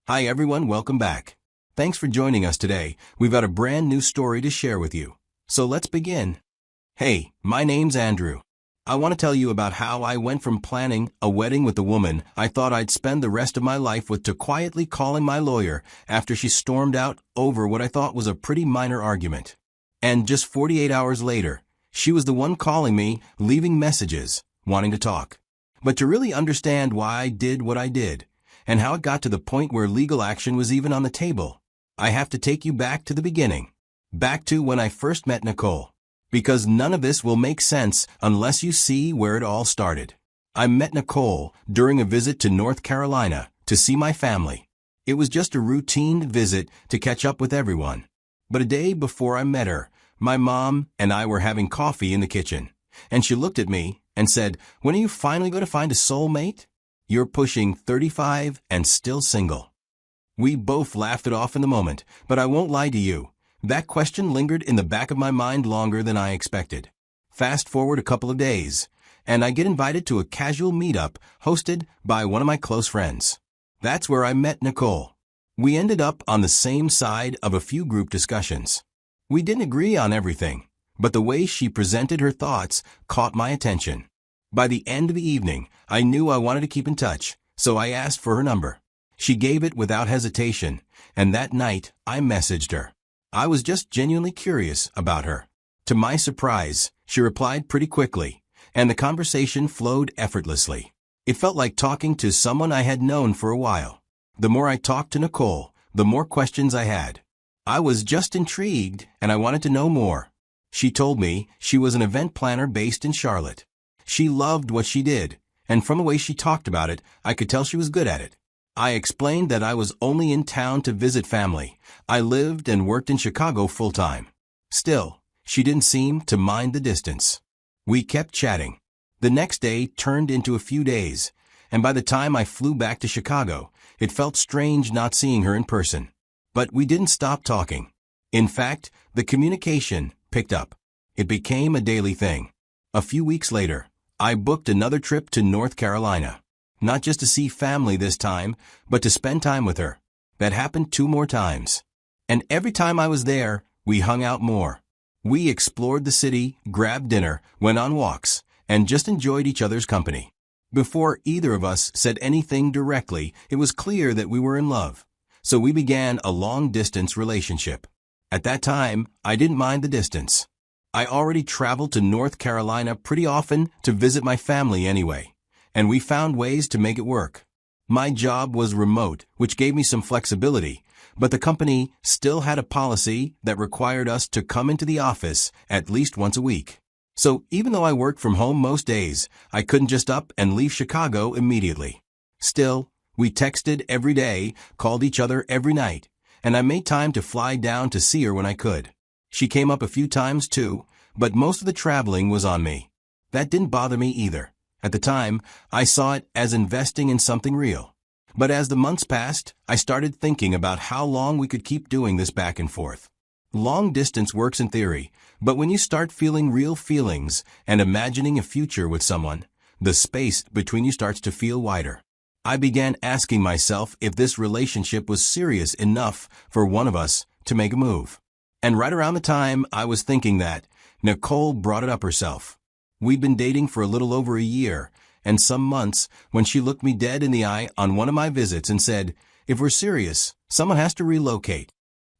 Hi everyone, welcome back. Thanks for joining us today. We've got a brand new story to share with you. So let's begin. Hey, my name's Andrew. I want to tell you about how I went from planning a wedding with a woman I thought I'd spend the rest of my life with to quietly calling my lawyer after she stormed out over what I thought was a pretty minor argument. And just 48 hours later, she was the one calling me, leaving messages, wanting to talk. But to really understand why I did what I did, and how it got to the point where legal action was even on the table, I have to take you back to the beginning. Back to when I first met Nicole. Because none of this will make sense unless you see where it all started. I met Nicole during a visit to North Carolina to see my family. It was just a routine visit to catch up with everyone. But a day before I met her, my mom and I were having coffee in the kitchen, and she looked at me and said, "When are you finally going to find a soulmate? You're pushing 35 and still single." We both laughed it off in the moment, but I won't lie to you. That question lingered in the back of my mind longer than I expected. Fast forward a couple of days, and I get invited to a casual meetup hosted by one of my close friends. That's where I met Nicole. We ended up on the same side of a few group discussions. We didn't agree on everything, but the way she presented her thoughts caught my attention. By the end of the evening, I knew I wanted to keep in touch, so I asked for her number. She gave it without hesitation, and that night I messaged her. I was just genuinely curious about her. To my surprise, she replied pretty quickly, and the conversation flowed effortlessly. It felt like talking to someone I had known for a while. The more I talked to Nicole, the more questions I had. I was just intrigued, and I wanted to know more. She told me she was an event planner based in Charlotte. She loved what she did, and from the way she talked about it, I could tell she was good at it. I explained that I was only in town to visit family. I lived and worked in Chicago full-time. Still, she didn't seem to mind the distance. We kept chatting. The next day turned into a few days, and by the time I flew back to Chicago, it felt strange not seeing her in person. But we didn't stop talking. In fact, the communication picked up. It became a daily thing. A few weeks later, I booked another trip to North Carolina. Not just to see family this time, but to spend time with her. That happened 2 more times. And every time I was there, we hung out more. We explored the city, grabbed dinner, went on walks, and just enjoyed each other's company. Before either of us said anything directly, it was clear that we were in love. So we began a long-distance relationship. At that time, I didn't mind the distance. I already traveled to North Carolina pretty often to visit my family anyway, and we found ways to make it work. My job was remote, which gave me some flexibility, but the company still had a policy that required us to come into the office at least once a week. So even though I worked from home most days, I couldn't just up and leave Chicago immediately. Still, we texted every day, called each other every night, and I made time to fly down to see her when I could. She came up a few times too, but most of the traveling was on me. That didn't bother me either. At the time, I saw it as investing in something real. But as the months passed, I started thinking about how long we could keep doing this back and forth. Long distance works in theory, but when you start feeling real feelings and imagining a future with someone, the space between you starts to feel wider. I began asking myself if this relationship was serious enough for one of us to make a move. And right around the time I was thinking that, Nicole brought it up herself. We'd been dating for a little over a year, and some months when she looked me dead in the eye on one of my visits and said, "If we're serious, someone has to relocate."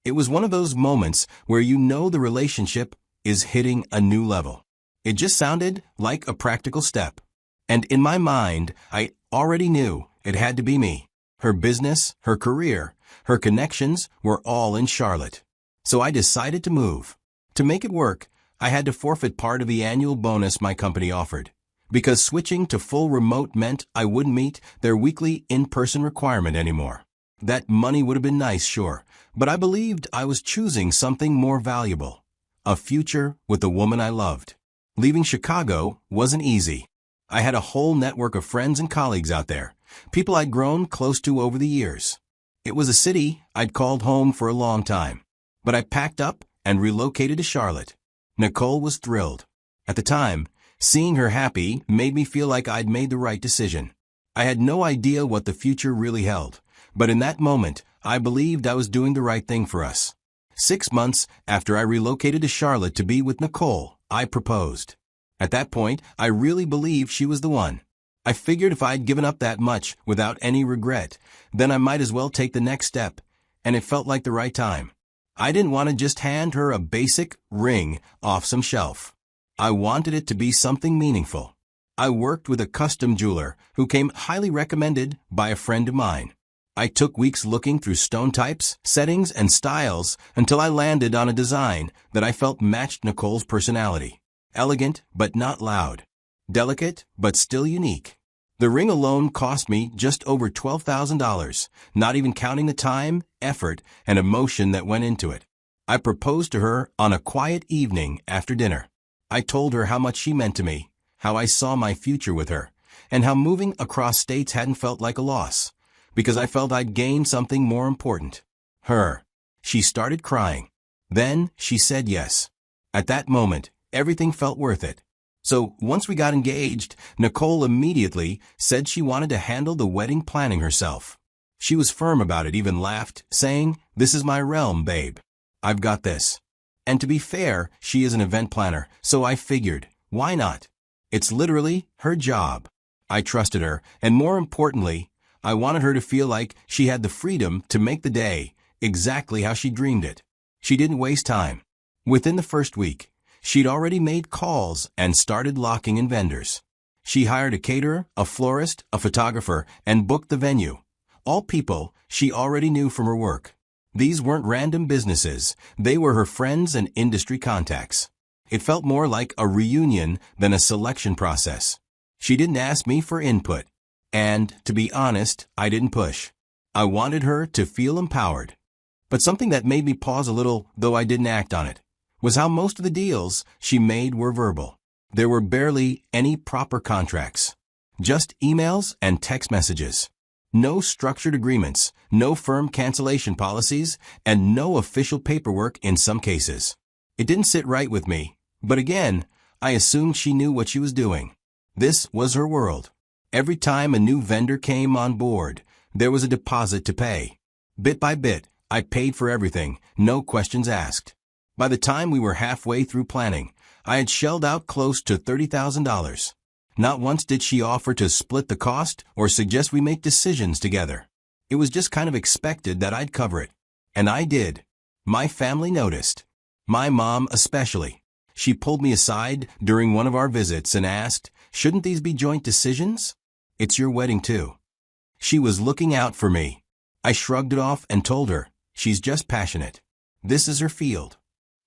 It was one of those moments where you know the relationship is hitting a new level. It just sounded like a practical step. And in my mind, I already knew it had to be me. Her business, her career, her connections were all in Charlotte. So I decided to move. To make it work, I had to forfeit part of the annual bonus my company offered, because switching to full remote meant I wouldn't meet their weekly in-person requirement anymore. That money would have been nice, sure, but I believed I was choosing something more valuable, a future with the woman I loved. Leaving Chicago wasn't easy. I had a whole network of friends and colleagues out there, people I'd grown close to over the years. It was a city I'd called home for a long time, but I packed up and relocated to Charlotte. Nicole was thrilled. At the time, seeing her happy made me feel like I'd made the right decision. I had no idea what the future really held, But in that moment, I believed I was doing the right thing for us. 6 months after I relocated to Charlotte to be with Nicole, I proposed. At that point, I really believed she was the one. I figured if I'd given up that much without any regret, then I might as well take the next step, and it felt like the right time. I didn't want to just hand her a basic ring off some shelf. I wanted it to be something meaningful. I worked with a custom jeweler who came highly recommended by a friend of mine. I took weeks looking through stone types, settings, and styles until I landed on a design that I felt matched Nicole's personality. Elegant, but not loud. Delicate, but still unique. The ring alone cost me just over $12,000, not even counting the time, effort, and emotion that went into it. I proposed to her on a quiet evening after dinner. I told her how much she meant to me, how I saw my future with her, and how moving across states hadn't felt like a loss, because I felt I'd gained something more important. Her. She started crying. Then she said yes. At that moment, everything felt worth it. So once we got engaged, Nicole immediately said she wanted to handle the wedding planning herself. She was firm about it, even laughed, saying, "This is my realm, babe. I've got this." And to be fair, she is an event planner, so I figured, why not? It's literally her job. I trusted her, and more importantly, I wanted her to feel like she had the freedom to make the day exactly how she dreamed it. She didn't waste time. Within the first week, she'd already made calls and started locking in vendors. She hired a caterer, a florist, a photographer, and booked the venue. All people she already knew from her work. These weren't random businesses. They were her friends and industry contacts. It felt more like a reunion than a selection process. She didn't ask me for input. And, to be honest, I didn't push. I wanted her to feel empowered. But something that made me pause a little, though I didn't act on it, was how most of the deals she made were verbal. There were barely any proper contracts. Just emails and text messages. No structured agreements, no firm cancellation policies, and no official paperwork in some cases. It didn't sit right with me, but again, I assumed she knew what she was doing. This was her world. Every time a new vendor came on board, there was a deposit to pay. Bit by bit, I paid for everything, no questions asked. By the time we were halfway through planning, I had shelled out close to $30,000. Not once did she offer to split the cost or suggest we make decisions together. It was just kind of expected that I'd cover it. And I did. My family noticed. My mom especially. She pulled me aside during one of our visits and asked, "Shouldn't these be joint decisions? It's your wedding too." She was looking out for me. I shrugged it off and told her, she's just passionate. This is her field.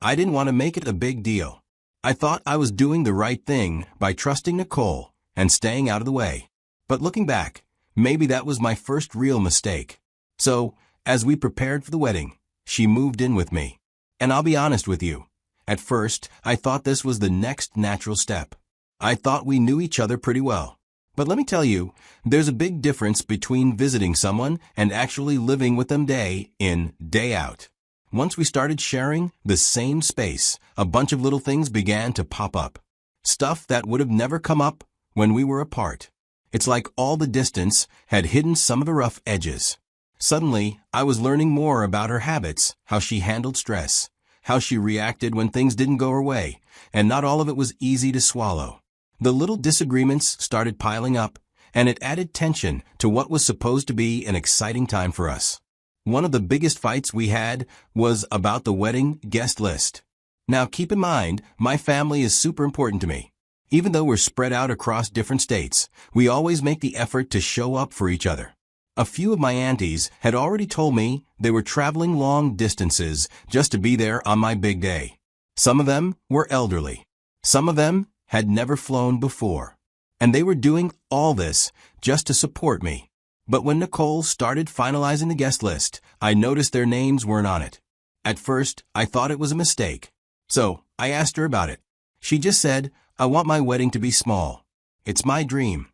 I didn't want to make it a big deal. I thought I was doing the right thing by trusting Nicole and staying out of the way. But looking back, maybe that was my first real mistake. So, as we prepared for the wedding, she moved in with me. And I'll be honest with you. At first, I thought this was the next natural step. I thought we knew each other pretty well. But let me tell you, there's a big difference between visiting someone and actually living with them day in, day out. Once we started sharing the same space, a bunch of little things began to pop up. Stuff that would have never come up when we were apart. It's like all the distance had hidden some of the rough edges. Suddenly, I was learning more about her habits, how she handled stress, how she reacted when things didn't go her way, and not all of it was easy to swallow. The little disagreements started piling up, and it added tension to what was supposed to be an exciting time for us. One of the biggest fights we had was about the wedding guest list. Now keep in mind, my family is super important to me. Even though we're spread out across different states, we always make the effort to show up for each other. A few of my aunties had already told me they were traveling long distances just to be there on my big day. Some of them were elderly. Some of them had never flown before. And they were doing all this just to support me. But when Nicole started finalizing the guest list, I noticed their names weren't on it. At first, I thought it was a mistake. So, I asked her about it. She just said, "I want my wedding to be small. It's my dream."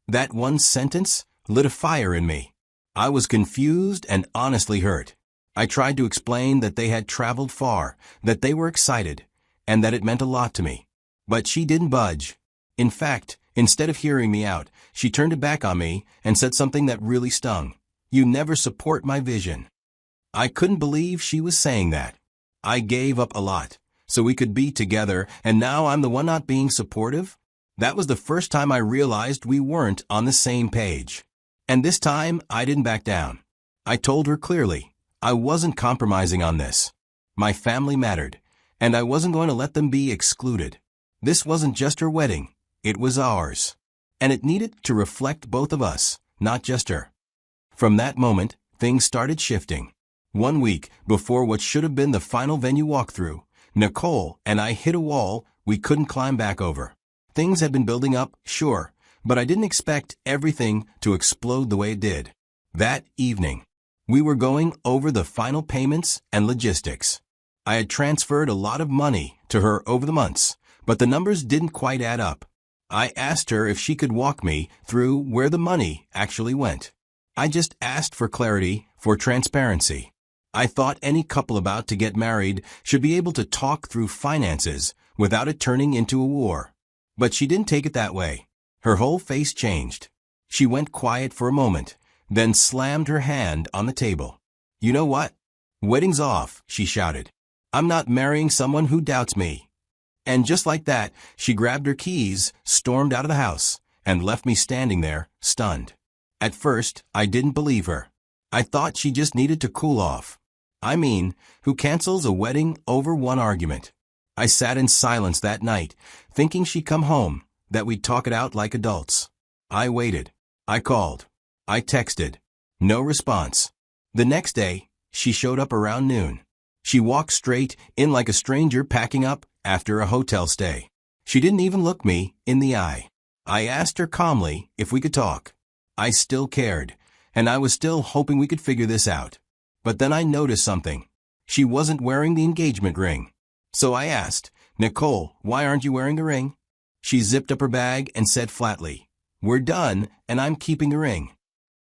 That one sentence lit a fire in me. I was confused and honestly hurt. I tried to explain that they had traveled far, that they were excited, and that it meant a lot to me. But she didn't budge. In fact, instead of hearing me out, she turned it back on me and said something that really stung. You never support my vision." I couldn't believe she was saying that. I gave up a lot, so we could be together, and now I'm the one not being supportive? That was the first time I realized we weren't on the same page. And this time, I didn't back down. I told her clearly, I wasn't compromising on this. My family mattered, and I wasn't going to let them be excluded. This wasn't just her wedding, it was ours. And it needed to reflect both of us, not just her. From that moment, things started shifting. 1 week before what should have been the final venue walkthrough, Nicole and I hit a wall we couldn't climb back over. Things had been building up, sure, but I didn't expect everything to explode the way it did. That evening, we were going over the final payments and logistics. I had transferred a lot of money to her over the months, but the numbers didn't quite add up. I asked her if she could walk me through where the money actually went. I just asked for clarity, for transparency. I thought any couple about to get married should be able to talk through finances without it turning into a war. But she didn't take it that way. Her whole face changed. She went quiet for a moment, then slammed her hand on the table. "You know what? Wedding's off," she shouted. "I'm not marrying someone who doubts me." And just like that, she grabbed her keys, stormed out of the house, and left me standing there, stunned. At first, I didn't believe her. I thought she just needed to cool off. I mean, who cancels a wedding over one argument? I sat in silence that night, thinking she'd come home, that we'd talk it out like adults. I waited. I called. I texted. No response. The next day, she showed up around noon. She walked straight in like a stranger packing up after a hotel stay. She didn't even look me in the eye. I asked her calmly if we could talk. I still cared, and I was still hoping we could figure this out. But then I noticed something. She wasn't wearing the engagement ring. So I asked, "Nicole, why aren't you wearing the ring?" She zipped up her bag and said flatly, "We're done, and I'm keeping the ring."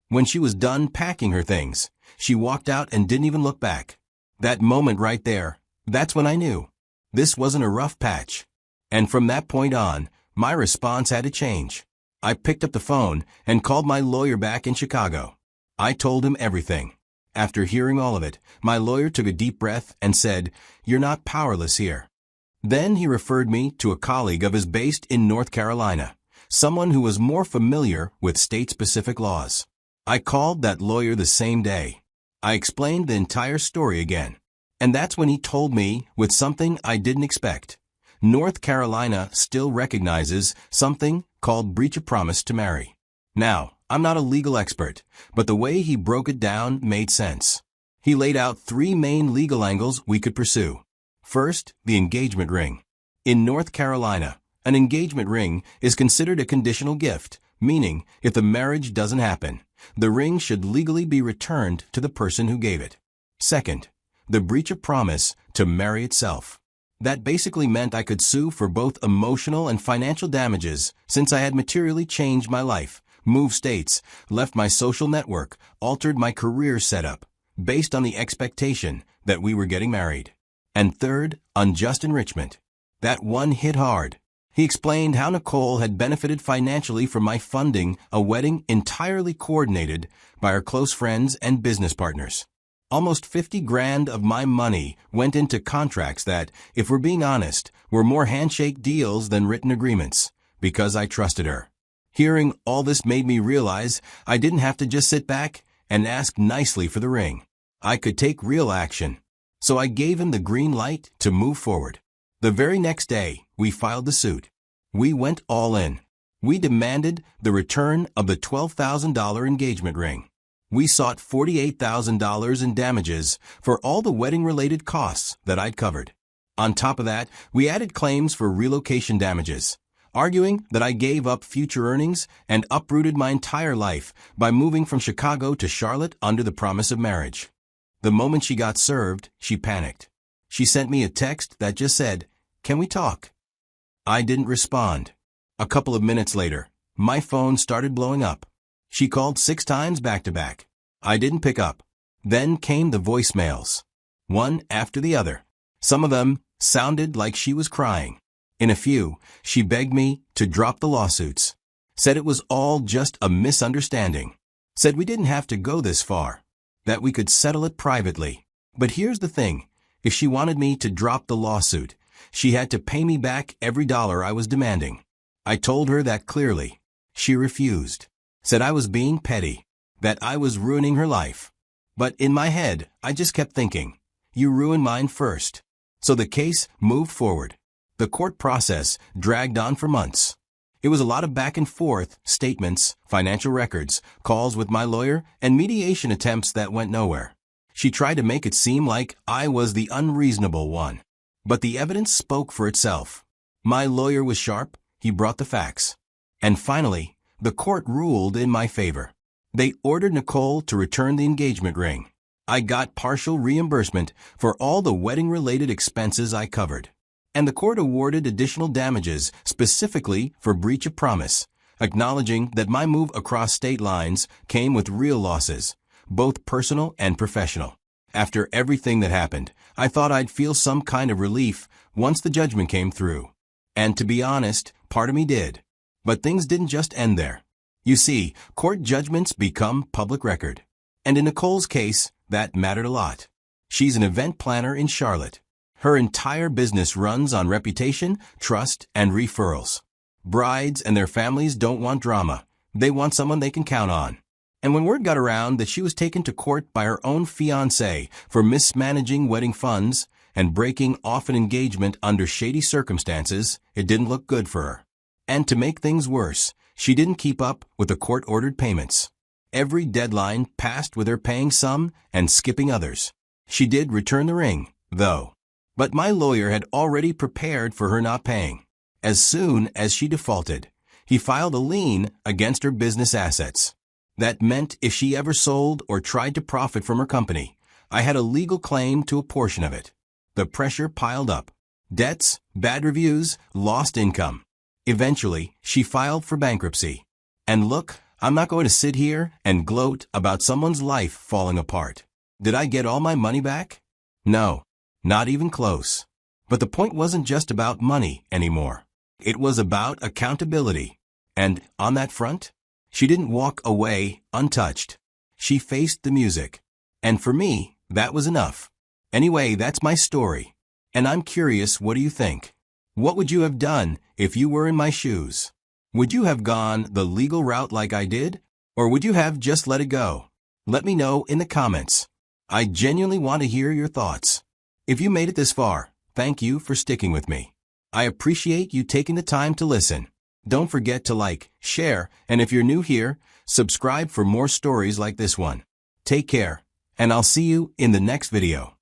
When she was done packing her things, she walked out and didn't even look back. That moment right there, that's when I knew. This wasn't a rough patch. And from that point on, my response had to change. I picked up the phone and called my lawyer back in Chicago. I told him everything. After hearing all of it, my lawyer took a deep breath and said, "You're not powerless here." Then he referred me to a colleague of his based in North Carolina, someone who was more familiar with state-specific laws. I called that lawyer the same day. I explained the entire story again. And that's when he told me with something I didn't expect. North Carolina still recognizes something called breach of promise to marry. Now, I'm not a legal expert, but the way he broke it down made sense. He laid out 3 main legal angles we could pursue. First, the engagement ring. In North Carolina, an engagement ring is considered a conditional gift, meaning if the marriage doesn't happen, the ring should legally be returned to the person who gave it. Second, the breach of promise to marry itself. That basically meant I could sue for both emotional and financial damages since I had materially changed my life, moved states, left my social network, altered my career setup, based on the expectation that we were getting married. And third, unjust enrichment. That one hit hard. He explained how Nicole had benefited financially from my funding a wedding entirely coordinated by our close friends and business partners. Almost 50 grand of my money went into contracts that, if we're being honest, were more handshake deals than written agreements, because I trusted her. Hearing all this made me realize I didn't have to just sit back and ask nicely for the ring. I could take real action. So I gave him the green light to move forward. The very next day, we filed the suit. We went all in. We demanded the return of the $12,000 engagement ring. We sought $48,000 in damages for all the wedding-related costs that I'd covered. On top of that, we added claims for relocation damages, arguing that I gave up future earnings and uprooted my entire life by moving from Chicago to Charlotte under the promise of marriage. The moment she got served, she panicked. She sent me a text that just said, "Can we talk?" I didn't respond. A couple of minutes later, my phone started blowing up. She called 6 times back to back. I didn't pick up. Then came the voicemails, one after the other. Some of them sounded like she was crying. In a few, she begged me to drop the lawsuits, said it was all just a misunderstanding. said we didn't have to go this far, that we could settle it privately. But here's the thing, if she wanted me to drop the lawsuit, she had to pay me back every dollar I was demanding. I told her that clearly. She refused, said I was being petty, that I was ruining her life. But in my head, I just kept thinking, you ruined mine first. So the case moved forward. The court process dragged on for months. It was a lot of back and forth, statements, financial records, calls with my lawyer, and mediation attempts that went nowhere. She tried to make it seem like I was the unreasonable one. But the evidence spoke for itself. My lawyer was sharp, he brought the facts. And finally, the court ruled in my favor. They ordered Nicole to return the engagement ring. I got partial reimbursement for all the wedding-related expenses I covered. And the court awarded additional damages specifically for breach of promise, acknowledging that my move across state lines came with real losses, both personal and professional. After everything that happened, I thought I'd feel some kind of relief once the judgment came through. And to be honest, part of me did. But things didn't just end there. You see, court judgments become public record. And in Nicole's case, that mattered a lot. She's an event planner in Charlotte. Her entire business runs on reputation, trust, and referrals. Brides and their families don't want drama. They want someone they can count on. And when word got around that she was taken to court by her own fiancé for mismanaging wedding funds and breaking off an engagement under shady circumstances, it didn't look good for her. And to make things worse, she didn't keep up with the court-ordered payments. Every deadline passed with her paying some and skipping others. She did return the ring, though. But my lawyer had already prepared for her not paying. As soon as she defaulted, he filed a lien against her business assets. That meant if she ever sold or tried to profit from her company, I had a legal claim to a portion of it. The pressure piled up. Debts, bad reviews, lost income. Eventually, she filed for bankruptcy. And look, I'm not going to sit here and gloat about someone's life falling apart. Did I get all my money back? No, not even close. But the point wasn't just about money anymore. It was about accountability. And on that front, she didn't walk away untouched. She faced the music. And for me, that was enough. Anyway, that's my story. And I'm curious, what do you think? What would you have done if you were in my shoes? Would you have gone the legal route like I did? Or would you have just let it go? Let me know in the comments. I genuinely want to hear your thoughts. If you made it this far, thank you for sticking with me. I appreciate you taking the time to listen. Don't forget to like, share, and if you're new here, subscribe for more stories like this one. Take care, and I'll see you in the next video.